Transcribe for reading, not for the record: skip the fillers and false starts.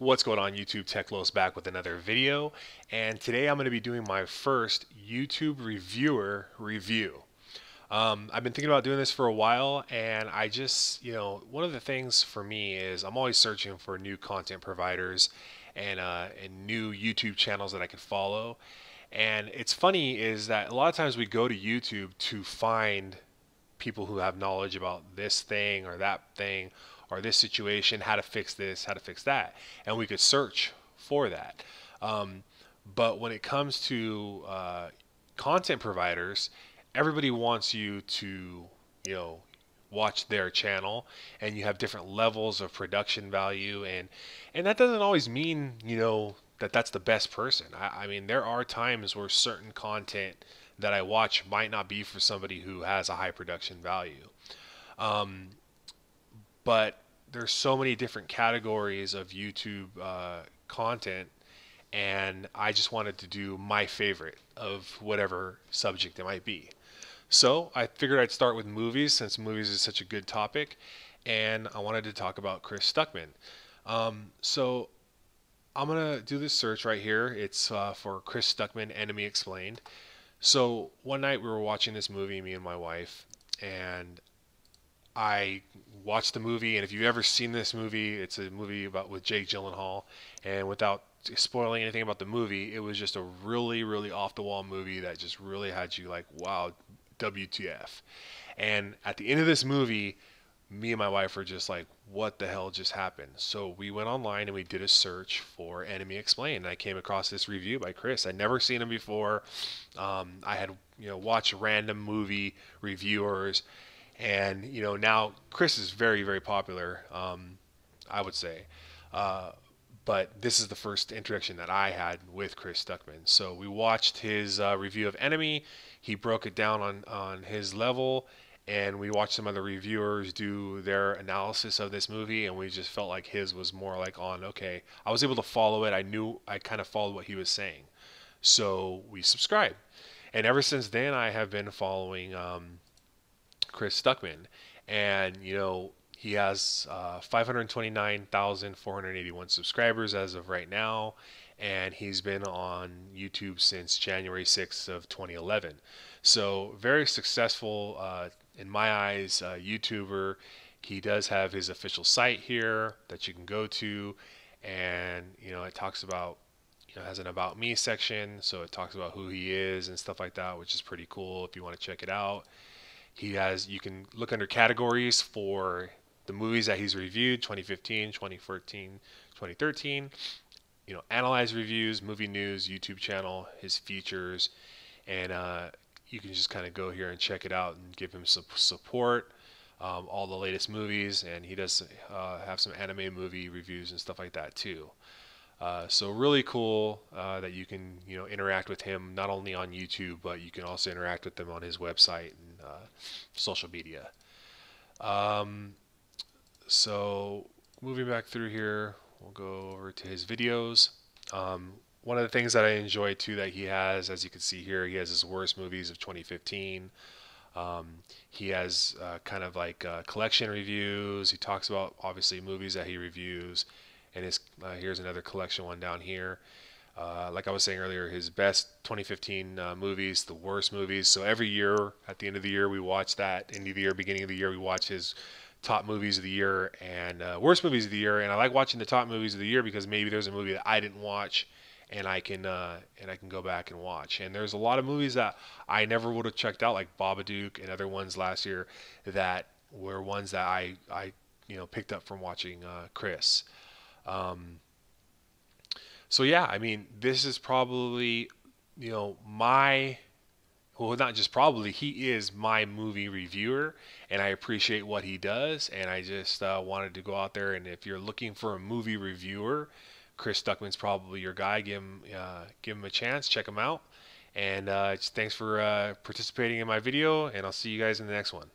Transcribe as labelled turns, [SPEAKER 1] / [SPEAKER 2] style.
[SPEAKER 1] What's going on YouTube? Teklos back with another video, and today I'm going to be doing my first YouTube reviewer review. I've been thinking about doing this for a while, and I just, one of the things for me is I'm always searching for new content providers and new YouTube channels that I can follow. And it's funny is that a lot of times we go to YouTube to find people who have knowledge about this thing or that thing or this situation, how to fix this, how to fix that, and we could search for that. Um, but when it comes to content providers, everybody wants you to, you know, watch their channel, and you have different levels of production value, and that doesn't always mean that that's the best person. I mean, there are times where certain content that I watch might not be for somebody who has a high production value. Um, but there's so many different categories of YouTube content, and I just wanted to do my favorite of whatever subject it might be. So I figured I'd start with movies since movies is such a good topic, and I wanted to talk about Chris Stuckman. So I'm gonna do this search right here. It's for Chris Stuckman Enemy Explained. So one night we were watching this movie, me and my wife, and I watched the movie. And if you've ever seen this movie, it's a movie about with Jake Gyllenhaal. And without spoiling anything about the movie, it was just a really, really off the wall movie that just really had you like, wow, WTF. And at the end of this movie, me and my wife were just like, what the hell just happened? So we went online and we did a search for Enemy Explained. And I came across this review by Chris. I'd never seen him before. I had watched random movie reviewers, and now Chris is very, very popular. I would say. But this is the first introduction that I had with Chris Stuckman. So we watched his review of Enemy. He broke it down on his level, and we watched some other reviewers do their analysis of this movie, and we just felt like his was more like on, okay, I was able to follow it. I knew I kind of followed what he was saying. So we subscribed. And ever since then, I have been following Chris Stuckman. And, he has 529,481 subscribers as of right now, and he's been on YouTube since January 6th of 2011. So very successful, in my eyes, YouTuber. He does have his official site here that you can go to, and it talks about, has an about me section, so it talks about who he is and stuff like that, which is pretty cool if you want to check it out. You can look under categories for the movies that he's reviewed: 2015, 2014, 2013. Analyze reviews, movie news, YouTube channel, his features, and you can just kind of go here and check it out and give him some support. All the latest movies, and he does have some anime movie reviews and stuff like that too. So really cool that you can interact with him not only on YouTube, but you can also interact with him on his website and social media. So moving back through here, we'll go over to his videos. One of the things that I enjoy too that he has, as you can see here, he has his worst movies of 2015. He has kind of like collection reviews. He talks about obviously movies that he reviews, and here's another collection one down here. Like I was saying earlier, his best 2015 movies, the worst movies. So every year, at the end of the year, we watch that. End of the year, beginning of the year, we watch his top movies of the year and worst movies of the year. And I like watching the top movies of the year because maybe there's a movie that I didn't watch, and I can go back and watch. And there's a lot of movies that I never would have checked out, like Babadook and other ones last year, that were ones that I picked up from watching Chris. So yeah, I mean, this is probably, my, well, not just probably, he is my movie reviewer, and I appreciate what he does. And I just wanted to go out there, and if you're looking for a movie reviewer, Chris Stuckman's probably your guy. Give him a chance, check him out. And thanks for participating in my video, and I'll see you guys in the next one.